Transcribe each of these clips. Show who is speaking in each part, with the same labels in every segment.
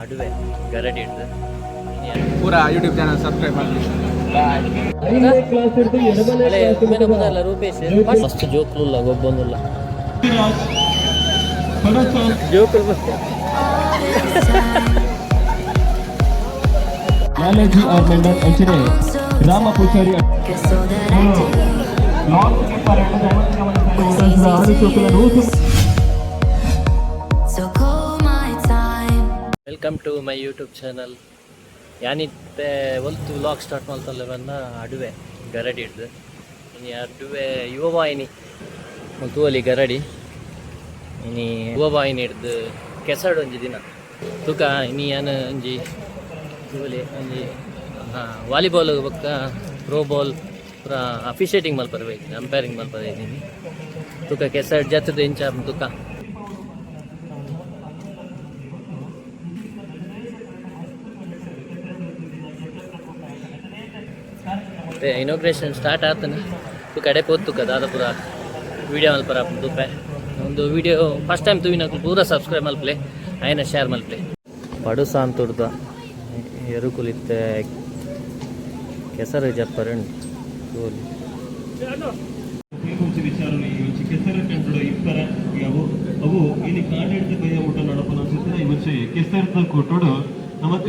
Speaker 1: ಅಡುವೆ ಗರಡಿ ಹಿಡ್ದು
Speaker 2: पूरा यूट्यूब चैनल सब्सक्राइब ಮಾಡಿ
Speaker 1: ರೂಪೇಶ್ ಫಸ್ಟ್ ಜೋಕ್ಲು ಗೊಬ್ಬೊಂದಿಲ್ಲ ಜೋಕುಲ್
Speaker 3: लालाजी और मेंढर अंचने Ram Pujari
Speaker 1: welcome to my YouTube channel. ಯಾನಿತ್ತೆ ಒಲ್ತು ವ್ಲಾಗ್ ಸ್ಟಾರ್ಟ್ ಮಾಡ್ತಲ್ಲ ಬಂದ ಅಡುವೆ ಗರಡಿ ಹಿಡ್ದು ಇನಿ ಅಡುವೆ ಯುವವಾಹಿನಿ ತೂವಲಿ ಗರಡಿ ಇನಿ ಯುವವಾಹಿನಿ ಹಿಡ್ದು ಕೆಸಡು ಒಂಜಿ ದಿನ ತುಕ ಇನಿ ಏನು ಒಂಜಿ ತೂವಲಿ ಒಂಜಿ ವಾಲಿಬಾಲ್ ಬೊಕ್ಕ ಥ್ರೋ ಬಾಲ್ ಪೂರ ಅಫಿಷಿಯೇಟಿಂಗ್ ಮಲ್ಪರ್ಬೇಕು ಅಂಪೈರಿಂಗ್ ಮಲ್ಪರ್ತೀನಿ ತುಕ ಕೆಸಡ್ ಜತ್ತದು ಇಂಚ ತುಕ ಇನಾಗ್ರೇಷನ್ ಸ್ಟಾರ್ಟ್ ಆತನ ತು ಕಡೆ ಪೋತು ದಾದ ಪೂರ ವೀಡಿಯೋ ಮಲ್ಪರ ತುಪ್ಪೆ ಒಂದು ವೀಡಿಯೋ ಫಸ್ಟ್ ಟೈಮ್ ತುವಿನ ಪೂರ ಸಬ್ಸ್ಕ್ರೈಬ್ ಮಲ್ಪಲೆ ಆಯ್ನ ಶೇರ್ ಮಲ್ಪಲೆ ಪಡುಸ ಅಂತುಡ್ದ ಎರುಕುಲಿತ್ತೆ ಕೆಸರು ಜಪ್ಪರನ್ ತೋಲಿ
Speaker 3: ಕೆಸರು ಕಂಡು ಇಪ್ಪರ ಅವು ಇಲ್ಲಿ ಕಾಡಿಡ್ದ ಬಯ್ಯ ಊಟ ನಡಪನ ಅನ್ಸುತ್ತೆ ಇವಚ್ಚೆ ಕೆಸರ್ದ ಕೊಟ್ಟೋಡು ನಮಕ್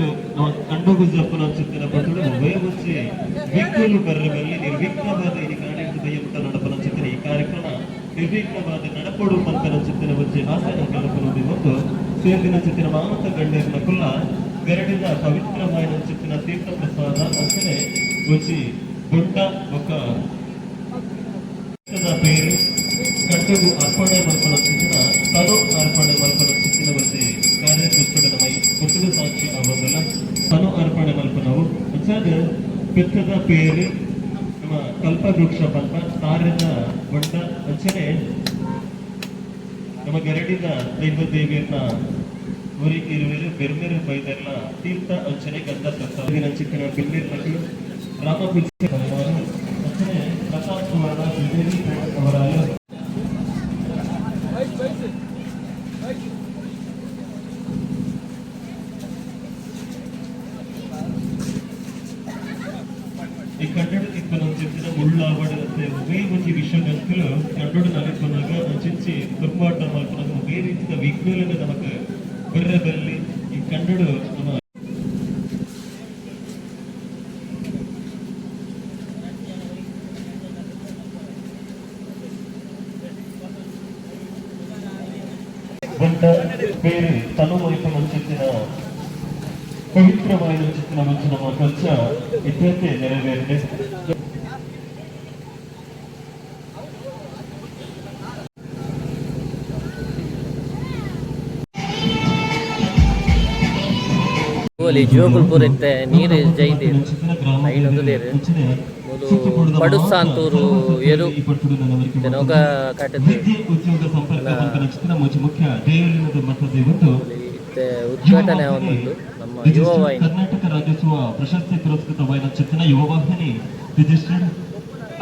Speaker 3: ಕಂಡೋಗು ಜಪ್ಪನ ಅನ್ಸುತ್ತೆ ಪಟ್ಟೋಡು ಬಯ ವಚ್ಚೆ ವಿಘ್ನಲು ಬರ್ರಬಲ್ಲಿ ನಿರ್ವಿಘ್ನವಾದ ಇಲ್ಲಿ ಕಾಡಿಡ್ದ ಬಯ್ಯ ಊಟ ನಡಪನ ಅನ್ಸುತ್ತೆ ಈ ಕಾರ್ಯಕ್ರಮ ನಿರ್ವಿಘ್ನವಾದ ನಡಪಡು ಪಂತನ ಚಿತ್ತಿನ ವಚ್ಚೆ ಹಾಸನ ಕಲಪನದು ಒಂದು ಸೇರ್ದಿನ ಚಿತ್ತಿನ ಮಾಮತ ಗಣ್ಯರ್ನ ಕುಲ್ಲ ಗರಡಿನ ಪವಿತ್ರವಾದ ಚಿತ್ತಿನ ತೀರ್ಥ ಪ್ರಸಾದ ಅಂಚನೆ ವಚ್ಚಿ ದೊಡ್ಡ ఒక పేరు కట్టుకు అర్పణ మల్పన చిన్న తను అర్పణ మల్పన చిన్న వచ్చి కార్యకృతుడనమై కొట్టుకు సాక్షి అవ్వగల తను అర్పణ మల్పనవు వచ్చాದ పెద్దದ పేరు ನಮ್ಮ ಕಲ್ಪವೃಕ್ಷ ಪಂಪ ತಾರದ ಒಂಡ ಅಂಚನೆ ನಮ್ಮ ಗರಡಿನ ದೈವ ದೇವಿಯನ್ನ ಊರಿಗೆ ಇರುವರು ಬೆರ್ಮೆರು ಬೈದೆಲ್ಲ ತೀರ್ಥ ಅಂಚನೆ ಗಂಧ ಪ್ರಸಾದಿನ ಚಿಕ್ಕನ ಬಿಲ್ಲಿರ್ ಮಕ್ಕಳು ರಾಮಪೂಜೆ ಅಂಚನೆ ಪ್ರಸಾದ್ ಕುಮಾರ ಶ್ರೀದೇವಿ ಅವರಾಯ ಈ ಕನ್ನಡ ಇಪ್ಪನ ಮುಳ್ಳಾವಡತ್ತೆ ಒಬ್ಬೇ ಒಂದು ವಿಶ್ವಗಂತಲು ಕನ್ನಡ ನಲಿಪನಾಗ ಅಂಚಿಂಚಿ ದುರ್ಮಾಟ ಮಲ್ಪನಾಗ ಒಬ್ಬೇ ರೀತಿಯ ವಿಘ್ನలను ನಮಗೆ ಬರ್ರದಲ್ಲಿ ಈ ಕನ್ನಡ ನಮ್ಮ ಬಂದ ಬೇರೆ ತನುವೈಪ ಮಂಚಿತ್ತಿನ ಪವಿತ್ರವಾದ ಚಿತ್ತಿನ ಮಂಚು ನಮ್ಮ ಕಲ್ಚ ಇತ್ಯಂತೆ ನೆರವೇರಿದೆ.
Speaker 1: ಜೋಗುಲ್ಪುರ ಇತ್ತೆ ನೀರು ಜೈದೆ ಐನೊಂದು ದೇರು ಮೊದಲು ಪಡುಸ ಅಂತೂರು ಏರು ಜನೋಗ ಕಟ್ಟದು ಇತ್ತೆ ಉದ್ಘಾಟನೆ ಒಂದು ನಮ್ಮ ಯುವವಾಹಿನಿ
Speaker 3: ಕರ್ನಾಟಕ ರಾಜ್ಯೋತ್ಸವ ಪ್ರಶಸ್ತಿ ಪುರಸ್ಕೃತವಾದ ಚಿತ್ತಿನ ಯುವವಾಹಿನಿ ರಿಜಿಸ್ಟರ್ಡ್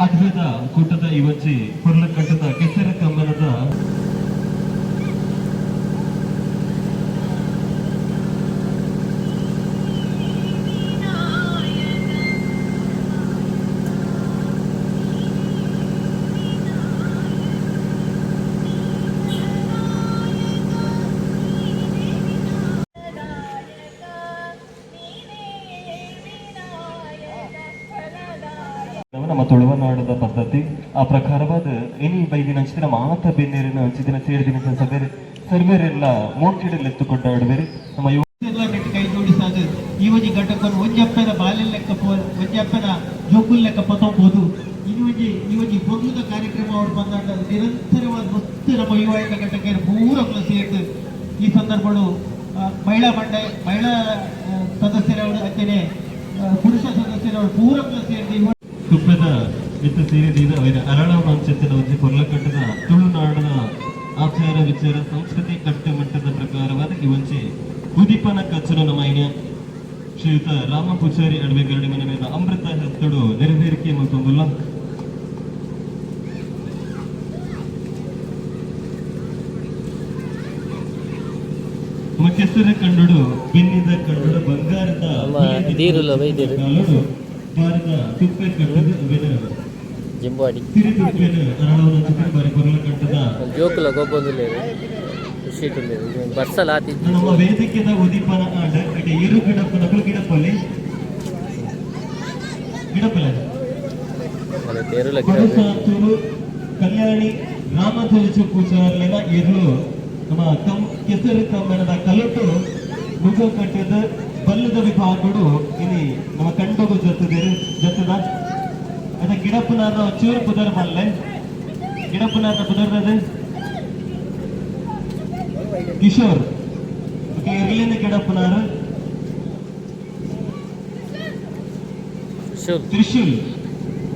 Speaker 3: ಅದ್ಭುತ ಕೂಟದ ಇವಚ್ಚಿ ಹುರ್ಲಕಟ್ಟದ ಕೆಸರ ಕಮ್ಮನದ ನಮ್ಮ ತುಳುವನಾಡದ ಪದ್ಧತಿ ಆ ಪ್ರಕಾರವಾದ ಇನಿ ಬೈದಿನ ಅಂಚಿನ ಮಾತ ಬೆನ್ನೇರಿನ ಅಂಚಿನ ಸೇರಿದಿನ ಸರ್ವೇರೆಲ್ಲ ಮೋಟಿಡಲೆತ್ತುಕೊಂಡ ಆಡುವೇರಿ ನಮ್ಮ ಕೈ ಜೋಡಿಸಾದ ಈ ಒಂಜಿ ಘಟಕವನ್ನು ಒಂಜಪ್ಪನ ಬಾಲ್ಯ ಲೆಕ್ಕ ಒಂಜಪ್ಪನ ಜೋಕುಲ್ ಲೆಕ್ಕ ಪತಂಬೋದು ಈ ಒಂಜಿ ಬೊಗ್ಲುದ ಕಾರ್ಯಕ್ರಮ ಅವರು ಬಂದಾಡ ನಿರಂತರವಾದ ಮತ್ತು ನಮ್ಮ ಯುವಕ ಘಟಕ ಪೂರಗಳು ಸೇರಿದು ಈ ಸಂದರ್ಭಗಳು ಮಹಿಳಾ ಮಹಿಳಾ ಸದಸ್ಯರವರು ಅಂಚನೆ ಪುರುಷ ಸದಸ್ಯರವರು ಪೂರಗಳು ಸೇರಿದು ತುಪ್ಪದ ಮಿತ್ತ ಸೇರಿದ ಅರಳ ಮಂಚತ್ತಿನ ಒಂದು ಕೊರ್ಲಕಟ್ಟದ ತುಳುನಾಡಿನ ಆಚಾರ ವಿಚಾರ ಸಂಸ್ಕೃತಿ ಕಟ್ಟುಮಟ್ಟದ ಪ್ರಕಾರವಾದ ಈ ಒಂಚೆ ಉದಿಪನ ಕಚ್ಚನ ನಮ್ಮ ಶ್ರೀಯುತ ರಾಮ ಪೂಜಾರಿ ಅಡವೆ ಗರಡಿ ಮನೆ ಮೇಲೆ ಅಮೃತ ಹತ್ತಡು ನೆರವೇರಿಕೆ ಮತ್ತೊಂದಲ್ಲ ನಮ್ಮ ಕೆಸರು ಕಂಡುಡು ಬೆನ್ನಿದ ಕಂಡುಡು ಬಂಗಾರದ
Speaker 1: ನಮ್ಮ ದೀರುಲ ವೈದ್ಯರು
Speaker 3: ಕಾಲೋಡು ಭಾರತ ತುಪ್ಪೆ ಕಟ್ಟದು ಅವೆನ
Speaker 1: ಜಿಂಬಾಡಿ
Speaker 3: ತಿರುದುಪ್ಪೆನ ಅರಳವನ ತುಪ್ಪೆ ಬಾರಿ ಕೊರಲ ಕಟ್ಟದ
Speaker 1: ಜೋಕುಲ ಗೊಬ್ಬೊಂದುಲ್ಲೇರು ಶೀಟುಲ್ಲೇರು ಬರ್ಸಲ ಆತಿ
Speaker 3: ನಮ್ಮ ವೇದಿಕೆದ ಉದೀಪನ ಆಡ ಅಡೆ ಇರು ಗಿಡಪ್ಪನಗಳು ಗಿಡಪ್ಪಲ್ಲಿ ಗಿಡಪ್ಪಲ್ಲ
Speaker 1: ಅದೇ ತೇರುಲ
Speaker 3: ಸಾತೂರು ಕಲ್ಯಾಣಿ ರಾಮಧ್ವಜ ಪೂಜಾರ್ಲೆನ ಇರ್ಲು ನಮ್ಮ ಕೆಸರು ಕಮ್ಮನದ ಕಲಟು ಮುಖ ಕಟ್ಟದ ಬಲ್ಲದ ವಿಭಾಗಗಳು ಇಲ್ಲಿ ನಮ್ಮ ಕಂಡೋಗು ಜೊತ್ತದ ಅದ ಗಿಡಪ್ಪನಾರ ಚೂರು ಪುದರ್ ಮಲ್ಲೆ ಗಿಡಪ್ಪನಾರ ಪುದರ್ದ ಕಿಶೋರ್ ಇರ್ಲಿನ ಗಿಡಪ್ಪನಾರ ತ್ರಿಶೂಲ್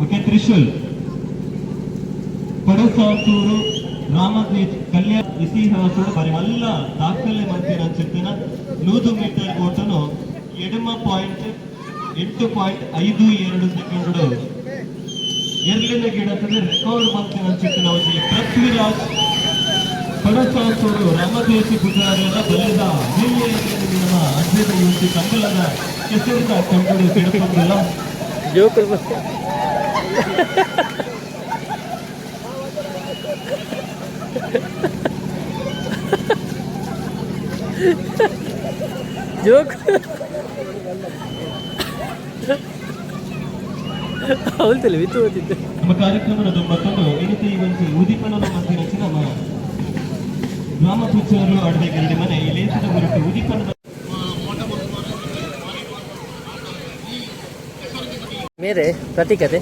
Speaker 3: ಓಕೆ ತ್ರಿಶೂಲ್ ಪಡಸಾತೂರು ರಾಮಧ್ವಜ್ ಕಲ್ಯಾಣ ಇತಿಹಾಸದ ಬರಿ ಮಲ್ಲ ದಾಖಲೆ ಮಂದಿರ ಚಿತ್ತಿನ 100 ಮೀಟರ್ ಓಟನು ಎಡಮ ಪಾಯಿಂಟ್ 8.52 ಸೆಕೆಂಡ್ಗಳು ಎರ್ಲಿನ ಗಿಡತದ ರೆಕಾರ್ಡ್ ಮಂದಿರ ಚಿತ್ತಿನ ಪೃಥ್ವಿರಾಜ್ ಪಡಸಾತೂರು ರಾಮಧ್ವಜ್ ಪೂಜಾರಿಯರ ಬಲ್ಲದ ಹಿರಿಯ ಅಜ್ಜದ ಯುವತಿ ಕಂಬಲದ ಕೆಸರಿದ ಕಂಡುಗಳು ಗಿಡಪಂದಿಲ್ಲ
Speaker 1: ಜೋಕುಲ್ ಜೋಕ್ ಅವಲ್ತಲ್ಲ ವಿತ್ತು ಓದಿದ್ದೆ
Speaker 3: ನಮ್ಮ ಕಾರ್ಯಕ್ರಮದ ಮತ್ತೊಂದು ಇನಿತಿ ಒಂದು ಉದೀಪನದ ಮಂದಿರ ನಮ್ಮ ಗ್ರಾಮ ಪೂಜಾರು ಅಡವೆ ಗರಡಿ ಮನೆ ಲೇಸಿದ ಹೊರಟು ಉದೀಪನದ
Speaker 1: मेरे प्रतीक है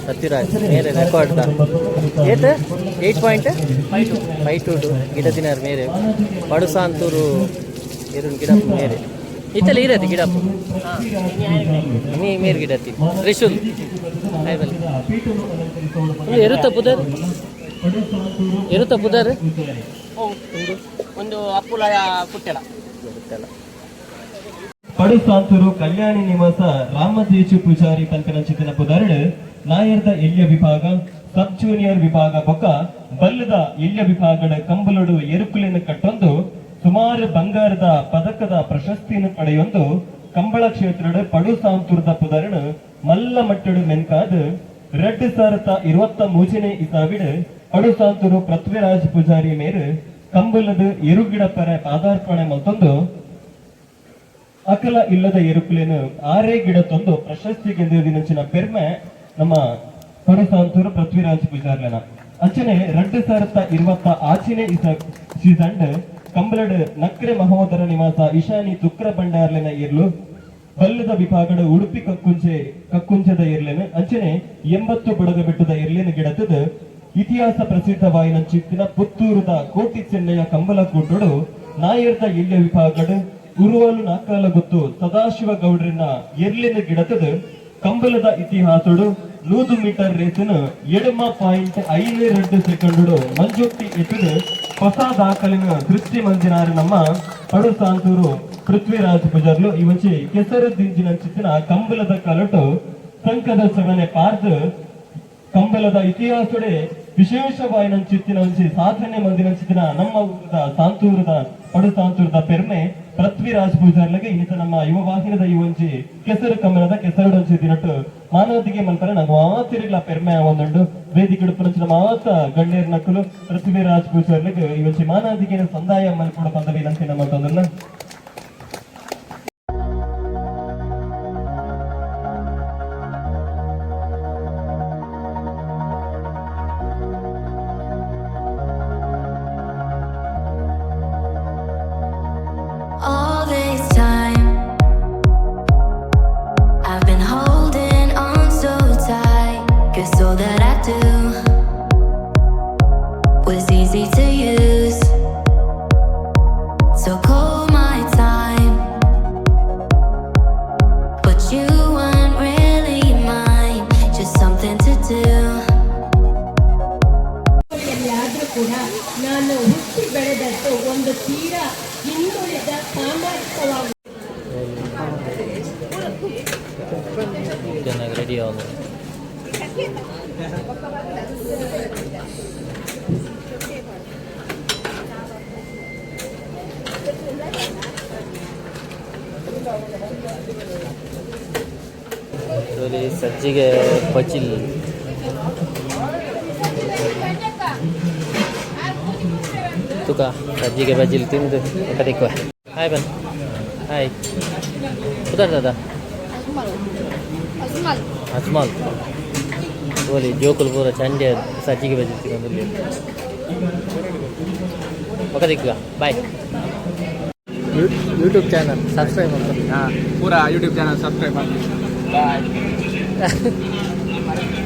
Speaker 1: पृथ्वीराज मेरे रिकॉर्ड था ये तो 8.52 ಗಿಡ ದಿನಾರ್ ಮೇರೆ ಪಡುಸಾಂತೂರು ಇರುನ್ ಗಿಡ ಮೇರೆ ಇತ್ತಲ್ಲ ಇರತ್ತೆ ಗಿಡ ನೀ ಮೇರೆ ಗಿಡ ತ್ರಿಶೂಲ್ ಇರುತ್ತ ಪುದರ್
Speaker 2: ಒಂದು ಅಪ್ಪುಲ ಪುಟ್ಟೆಲ
Speaker 3: ಪಡುಸಾಂತೂರು ಕಲ್ಯಾಣಿ ನಿವಾಸ ರಾಮದೇಶು ಪೂಜಾರಿ ಪಂಕನ ಚಿತ್ತನ ಪುದರ್ಡ್ ನಾಯರ್ದ ಎಲ್ಯ ವಿಭಾಗ ಸಬ್ ಜೂನಿಯರ್ ವಿಭಾಗ ಬೊಕ್ಕ ಬಲ್ಲದ ಎಲ್ಯ ವಿಭಾಗದ ಕಂಬಲುಡು ಎರುಕುಲಿನ ಕಟ್ಟೊಂದು ಸುಮಾರು ಬಂಗಾರದ ಪದಕದ ಪ್ರಶಸ್ತಿಯನ್ನು ಪಡೆಯೊಂದು ಕಂಬಳ ಕ್ಷೇತ್ರದ ಪಡುಸಾಂತೂರದ ಪುದರ್ಡ್ ಮಲ್ಲ ಮಟ್ಟಡು ಮೆನ್ಕಾದ 2023 ಇಸಾವಿಡ್ ಪಡುಸಾಂತೂರು ಪೃಥ್ವಿರಾಜ್ ಪೂಜಾರಿ ಮೇರೆ ಕಂಬಲದ ಎರುಗಿಡಪರ ಪಾದಾರ್ಪಣೆ ಮತ್ತೊಂದು ಅಕಲ ಇಲ್ಲದ ಎರುಕುಲೇನು ಆರೇ ಗಿಡ ತಂದು ಪ್ರಶಸ್ತಿ ಗೆದ್ದಿನ ಪೆರ್ಮೆ ನಮ್ಮ ಪಡುಸಾಂತೂರು ಪೃಥ್ವಿರಾಜ್ ಪೂಜಾರ್ಲೆನ ಅಂಚನೆ 2020 ಆಚಿನೆ ಸೀಸನ್ ಕಂಬಲಡ್ ನಕ್ರೆ ಮಹೋದರ ನಿವಾಸ ಇಶಾನಿ ತುಕ್ರ ಬಂಡಾರ್ಲೆನ ಇರ್ಲು ಬಲ್ಲದ ವಿಭಾಗದ ಉಡುಪಿ ಕಕ್ಕುಂಚದ ಇರ್ಲೆನು ಅಂಚನೆ 80 ಬಡಗ ಬೆಟ್ಟದ ಇರ್ಲಿನ ಗಿಡತದ ಇತಿಹಾಸ ಪ್ರಸಿದ್ಧವಾಯಿನ ಚಿತ್ತಿನ ಪುತ್ತೂರದ ಕೋಟಿ ಚೆನ್ನಯ್ಯ ಕಂಬಲ ಕೂಟೋಡು ನಾಯರ್ದ ಇಲ್ಯ ವಿಭಾಗದ ಉರುವಲು ನಾಕಾಲ ಗೊತ್ತು ಸದಾಶಿವ ಗೌಡ್ರಿನ ಎರ್ಲಿನ ಗಿಡತದ ಕಂಬಲದ ಇತಿಹಾಸಡು 100 ಮೀಟರ್ ರೇಸಿನ 7.52 ಸೆಕೆಂಡ್ ಮಂಜುಕ್ತಿ ಎತ್ತದ ಹೊಸ ದಾಖಲಿನ ಸೃಷ್ಟಿ ಮಂಜಿನಾರ ನಮ್ಮ ಪಡುಸಾಂತೂರು ಪೃಥ್ವಿರಾಜ್ ಪೂಜಾರ್ಲು ಇವಚಿ ಕೆಸರು ದಿಂಜಿನ ಚಿತ್ತಿನ ಕಂಬಲದ ಕಲಟು ಸಂಕದ ಸಗಣೆ ಪಾರ್ದ ಕಂಬಲದ ಇತಿಹಾಸಡೆ ವಿಶೇಷವಾಯಿನ ಚಿತ್ತಿನ ಸಾಧನೆ ಮಂದಿನ ಚಿತ್ತಿನ ನಮ್ಮ ಊರದ ಸಾಂತೂರದ ಪಡುಸಾಂತೂರದ ಪೆರ್ಮೆ ಪೃಥ್ವಿರಾಜ್ ಪೂಜಾರ್ಲಗೆ ಇನ್ನಿತ ನಮ್ಮ ಯುವ ವಾಹಿನದ ಇವಂಚಿ ಕೆಸರು ಕಮ್ಮನದ ಕೆಸರಡೊಂಚಿ ದಿನಟ್ಟು ಮಾನವತಿಗೆ ಮಲ್ಪರೆ ನಂಗೆ ಮಾತಿರಿಲ್ಲ ಪೆರ್ಮೆ ಒಂದುಂಡು ವೇದಿಕೆ ಉಡುಪುನ ಮಾತ ಗಣ್ಯರ್ ನಕ್ಕಲು ಪೃಥ್ವಿರಾಜ್ ಪೂಜಾರ್ಲಗೆ ಇವಂಚಿ ಮಾನವತಿಗೆ ಸಂದಾಯ ಮಲ್ಕೊಡ ಪಂದವಿ ನಂತಿನ ಮತ್ತೊಂದನ್ನ
Speaker 4: All this time, I've been holding on so tight, 'cause all that I do was easy to use. So call my time, but you weren't really mine, just something to do.
Speaker 5: ಆದ್ರೂ ಕೂಡ ನಾನು ಹುಟ್ಟಿ ಬೆಳೆದದ್ದು ಒಂದು ತೀರಾ ಹಿಂದುಳಿದ ಸಾಮಾಜಿಕವಾಗಿ
Speaker 1: ಚೆನ್ನಾಗಿ ready ಆಗೋದು ಇದರಲ್ಲಿ ಸಜ್ಜಿಗೆ ಬಜಿಲ್, ತುಕ ಸಜ್ಜಿಗೆ ಬಜಿಲ್ ತಿಂದು ಕದಿಕ್ವ. ಹಾಯ್ ಬನ್ ಹಾಯ್ ಕುದಾರ್ ದಾದಾ ಅಜ್ಮಾಲ್ ಓಲಿ ಜೋಕುಲ್ ಪೂರ ಚಂಡೆ ಸಜ್ಜಿಗೆ ಬಜಿಲ್ ತಿನ್ನೋದಲ್ಲಿ ಒಕ್ಕದಿಕ್ವ. ಬಾಯ್. ಯೂಟ್ಯೂಬ್ ಚಾನಲ್ ಸಬ್ಸ್ಕ್ರೈಬ್ ಮಾಡ್ತಾರೆ.
Speaker 2: ಹಾಂ ಪೂರ ಯೂಟ್ಯೂಬ್ ಚಾನಲ್ ಸಬ್ಸ್ಕ್ರೈಬ್ ಮಾಡಿ. ಬಾಯ್.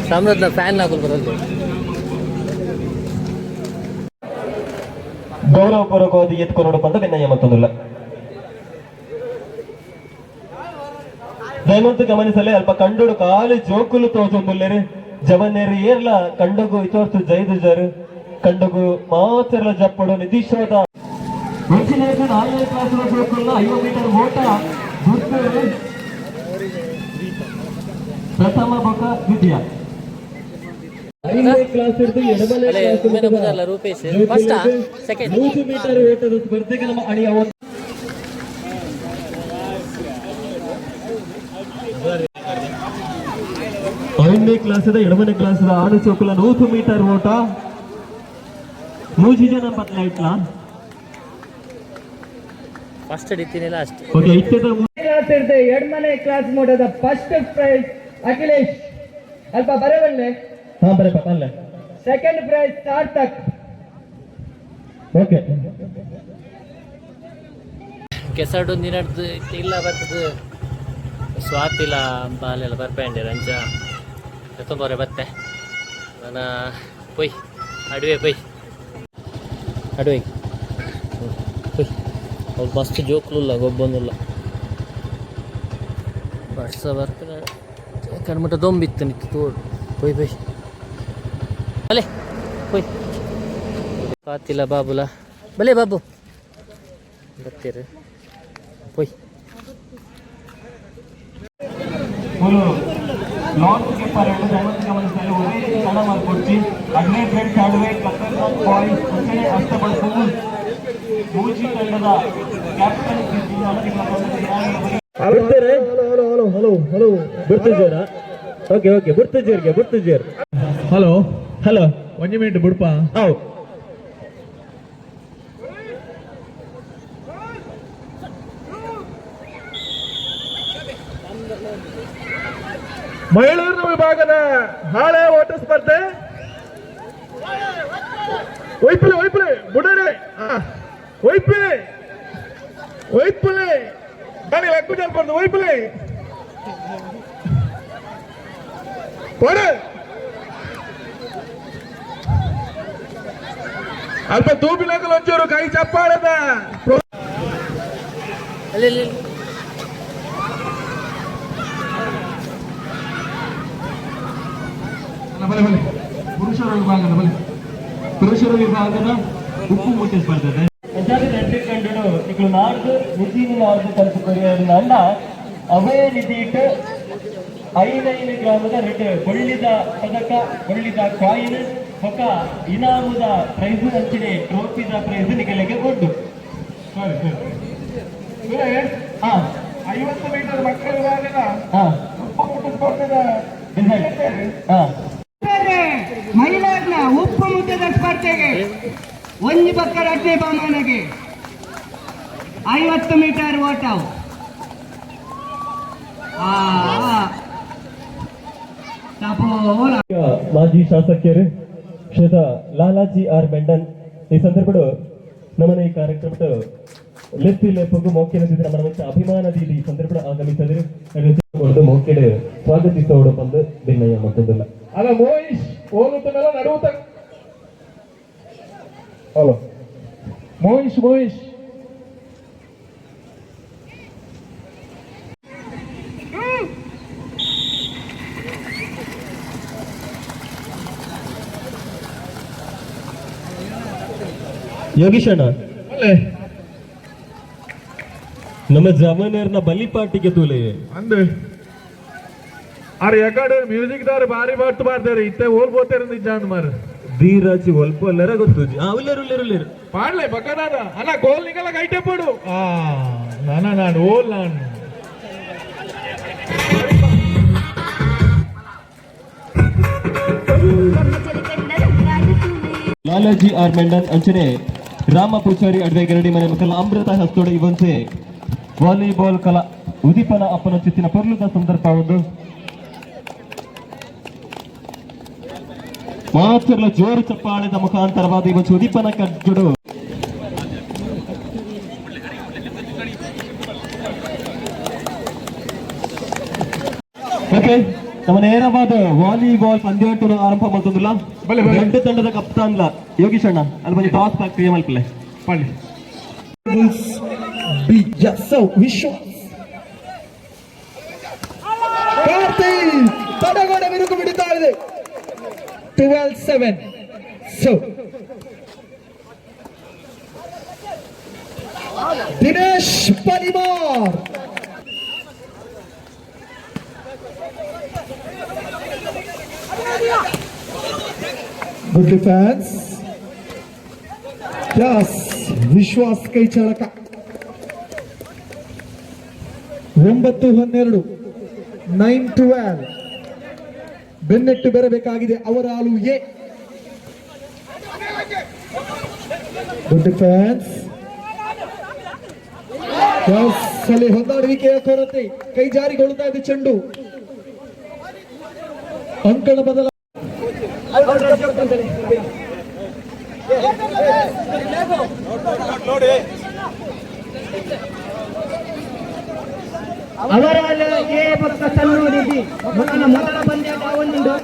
Speaker 1: ಸಾಮ್ರಾಜ್ನ ಫ್ಯಾನ್ ಹಾಕಲು ಬರಲ್ಲ.
Speaker 3: ಗೌರವಪೂರ್ವಕವಾದ ಎತ್ಕೊಂಡು ಬಂದ ಬೆನ್ನಯ್ಯ ಮತ್ತೊಂದಿಲ್ಲ. ದಯಮಂತು ಗಮನಿಸಲೇ ಅಲ್ಪ ಕಂಡುಡು ಕಾಲು ಜೋಕುಲು ತೋಜೊಂದುಲ್ಲೇರಿ ಜವನೇರಿ ಏರ್ಲ ಕಂಡಗು ಇತೋರ್ತು ಜೈದು ಜರು ಕಂಡಗು ಮಾತೆರ್ಲ ಜಪ್ಪಡು ನಿಧಿಶೋದ ಹೆಚ್ಚಿನ 4ನೇ ಕ್ಲಾಸ್ ಜೋಕುಲ್ನ 5 ಮೀಟರ್ ಓಟ ಗುರ್ತು ಪ್ರಥಮ ಬೊಕ ದ್ವಿತೀಯ. 5ನೇ ಕ್ಲಾಸ್ ಹಿಡಿದು ಎಡಬಲ class
Speaker 1: Rupesh first second
Speaker 3: 100 metre ಓಟದ ಸ್ಪರ್ಧೆಗೆ ನಮ್ಮ ಅಣಿಯ 5ನೇ ಕ್ಲಾಸದ ಎಡಮನೆ ಕ್ಲಾಸದ 6 ಚೋಕುಲ 100 ಮೀಟರ್ ಓಟ 100 ಜನ ಬದಲಾಯಿಟ್ಲ
Speaker 1: ಫಸ್ಟ್ ಹಿಡಿತೀನಿ ಲಾಸ್ಟ್.
Speaker 3: ಓಕೆ ಇಷ್ಟದ
Speaker 6: ಕ್ಲಾಸ್ ಹಿಡಿದು ಎಡಮನೆ ಕ್ಲಾಸ್ ಮೋಡದ ಫಸ್ಟ್ ಪ್ರೈಸ್ ಅಖಿಲೇಶ್ ಅಲ್ಪ ಬರವಲ್ಲೆ.
Speaker 3: ಹಾ ಬರೇ ಪಕ್ಕಲ್ಲ.
Speaker 6: Second prize Sarthak.
Speaker 3: ಓಕೆ
Speaker 1: ಕೆಸಡು ನೀರಡ್ದು ಇಲ್ಲ ಬರ್ತದೆ ಸ್ವಾತಿಲ ಬಾಲೆಲ್ಲ ಬರ್ಪೇಂಡೆ ರಂಜ ಎತ್ತೊಂಬರೆ ಬತ್ತೆ ನಾನು ಪೊಯ್ ಅಡುವೆ ಪೊಯ್ ಅಡುವೆ ಪೊಯ್ ಅವ್ರು ಮಸ್ತ್ ಜೋಕ್ಲಿಲ್ಲ ಗೊಬ್ಬೊಂದಿಲ್ಲ ವರ್ಷ ಬರ್ತಾರೆ ಕಣ್ಮಟ್ಟ ದೊಂಬಿತ್ತು ನಿಂತು ತೋಡು ಪೊಯ್ ಪೊಯ್ ಅಲೆ ಪೊಯ್ ಸ್ವಾತಿಲ ಬಾಬುಲ ಬಲೆ ಬಾಬು ಬರ್ತೀರಿ ಪೊಯ್
Speaker 3: ಲಾಂಚ್ ಕೀಪರ್ ಎರಡು ದಯಮಂತು ಗಮನಿಸಲು ಒರೇ ರೀತಿ ಹಣ ಮಾಡಿಕೊಡ್ತಿ 15 ಫ್ರೆಂಡ್ಸ್ ಆಡುವೆ ಕತ್ತರ್ನಾಥ್ ಬಾಯ್ಸ್ ಮುಂಚೆನೆ ಅಷ್ಟಪಡಿಸುವುದು ಮೂಜಿ ತಂಡದ ಕ್ಯಾಪ್ಟನ್ ಹಲೋ ಬುರ್ತಜೇರ ಓಕೆ ಓಕೆ ಬುರ್ತಜೇರ್ ಹಲೋ ಹಲೋ 1 ಮಿನಿಟ್ ಬಿಡ್ಪ. ಹೌದು
Speaker 6: ಮಹಿಳೆಯರ ವಿಭಾಗದ ಹಾಳೆ ಓಟ ಸ್ಪರ್ಧೆ ಒಯ್ಪಲೆ ಬುಡರೆ ಒಯ್ಪಲೆ ನಾನು ಲೆಕ್ಕ ಜಲ್ಪಡ್ದು ಒಯ್ಪಲೆ ಕೊಡ ಅಲ್ಪ ತೂಪಿನಾಗಲು ಒಂಚೂರು ಕೈ ಚಪ್ಪಾಳದ
Speaker 1: ಅಲ್ಲಿ
Speaker 3: ಪುರುಷರ ವಿಭಾಗದ ಉಪ್ಪು ಮೂಟೆ ಸ್ಪರ್ಧೆ ಕಂಡು ಈಗ ನಾಡ್ದು ನಿಧಿನ ನಾಡ್ದು ಕಲಿಸಿಕೊರಿಯೋದು ಅಂಡ ಅವೇ ನಿಧಿ ಇಟ್ಟು 5 ಗ್ರಾಮದ ರೆಡ್ ಬಳ್ಳಿದ ಪದಕ ಬಳ್ಳಿದ ಕಾಯಿನ್ ಹೊಕ ಇನಾಮದ ಪ್ರೈಸ್ ಹಂಚಿನೆ ಟ್ರೋಫಿದ ಪ್ರೈಸ್ ನಿಗಲಿಗೆ ಕೊಟ್ಟು
Speaker 6: 50 ಮೀಟರ್ ಮಕ್ಕಳ ವಿಭಾಗದ ಉಪ್ಪು ಮೂಟ ಸ್ಪರ್ಧೆದ ಮಹಿಳೆಯರ್ನ ಉಪ್ಪು ಮುದ್ದದ ಸ್ಪರ್ಧೆಗೆ ಒಂದು ಪಕ್ಕ ರಡ್ಡೆ ಬಹುಮಾನಗೆ 50 ಮೀಟರ್ ಓಟವು
Speaker 3: ಮಾಜಿ ಶಾಸಕಿಯರು ಶ್ರೀಯುತ ಲಾಲಾಜಿ ಆರ್ ಮೆಂಡನ್ ಈ ಸಂದರ್ಭ ನಮ್ಮನ ಈ ಕಾರ್ಯಕ್ರಮದ ಲೆಪ್ಪು ಮೋಕ್ಯನದಿದ್ದ ನಮ್ಮ ಅಭಿಮಾನದಿ ಈ ಸಂದರ್ಭ ಆಗಮಿಸಿದರೆ ಮೋಕ್ಯಡೆ ಸ್ವಾಗತಿಸೋಡು ಬಂದು ಭಿನ್ನಯ್ಯ ಮತ್ತೊಂದಿಲ್ಲ
Speaker 6: ಅಲ್ಲ ಮೋಹಿಶ್ ಓದುತ್ತನಲ್ಲ ನಡುವುತ್ತ ಹಲೋ ಮೋಹಿಶ್
Speaker 3: ಯೋಗೀಶ್ ಅಣ್ಣ ನಮ್ಮ ಜವಾನರ್ನ ಬಲಿಪಾಟಿಗೆ ತೂಲೆ
Speaker 6: ಅಂದ್ ಅರೆ ಯಾಕಡೆ ಮ್ಯೂಸಿಕ್ ದಾರ ಬಾರಿ ಬಾಟ್ ಬಾರ್ದಾರೆ ಇತ್ತೆ ಓಲ್ಬೋತಾರೆ ನಿಜ ಅಂದ್ ಮಾರ
Speaker 3: ಧೀರಾಜಿ ಒಲ್ಪಲ್ಲರ ಗೊತ್ತು ಉಲ್ಲೇರು
Speaker 6: ಪಾಡ್ಲೆ ಬಕದಾದ ಅಲ್ಲ ಗೋಲ್ ನಿಗಲ ಗೈಟೆ ಪಡು ನಾನು ಓಲ್ ನಾನು
Speaker 3: ಬಾಲಾಜಿ ಆರ್ ಮೆಂಡನ್ ಅಂಚನೆ ರಾಮ ಪೂಜಾರಿ ಅಡ್ವೆ ಗರಡಿ ಮನೆ ಮಕ್ಕಳ ಅಮೃತ ಹಸ್ತೋಡೆ ಇವಂಚೆ ವಾಲಿಬಾಲ್ ಕಲಾ ಉದೀಪನ ಅಪ್ಪನ ಚಿತ್ತಿನ ಪರ್ಲುದ ಸಂದರ್ಭ ಒಂದು ಮಾಚರ್ಲ ಜೋರು ಚಪ್ಪಾಳೆದ ಮುಖಾಂತರವಾದ ಇವತ್ತು ಉದೀಪನ ಕಡ್ಜುಡು ಓಕೆ ನಮ್ಮ ನೇರವಾದ ವಾಲಿಬಾಲ್ ಪಂದ್ಯಾಟ ಆರಂಭ ಮಾಡ್ತಂದಿಲ್ಲ ಎರಡು ತಂಡದ ಕಪ್ತಾನ್ಲ ಯೋಗೀಶ್ ಅಣ್ಣ ಅಲ್ಲಿ ಬಂದು ಟಾಸ್ ಕ್ರಿಯೆ ಮಲ್ಪಲೆ
Speaker 6: ಪಳ್ಳಿ ತಡಗೋಡೆ ಬಿರುಕು ಬಿಡುತ್ತಾ ಇದೆ 12-7. So Dinesh Palimar good defence yes Vishwas ಕೈ ಚಾಲಕ 9-12 9-12 ಬೆನ್ನೆಟ್ಟು ಬೆರಬೇಕಾಗಿದೆ ಅವರ ಹಾಲು ಎ ಗುಡ್ ಡಿಫೆನ್ಸ್ ಅಲ್ಲಿ ಹೊಂದಾಡುವಿಕೆಯ ಕೊರತೆ ಕೈ ಜಾರಿಗೊಳ್ಳುತ್ತಾ ಇದೆ ಚೆಂಡು ಅಂಕಣ ಬದಲ ಅವರ ಪಕ್ಕ ಸಣ್ಣೋಡಿಸಿ ಮೊದಲ ಪಂದ್ಯ ಒಂದು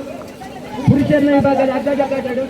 Speaker 6: ಪುರುಷರ ವಿಭಾಗದ ಅಗ್ಗಜಗ್ಗಾಟು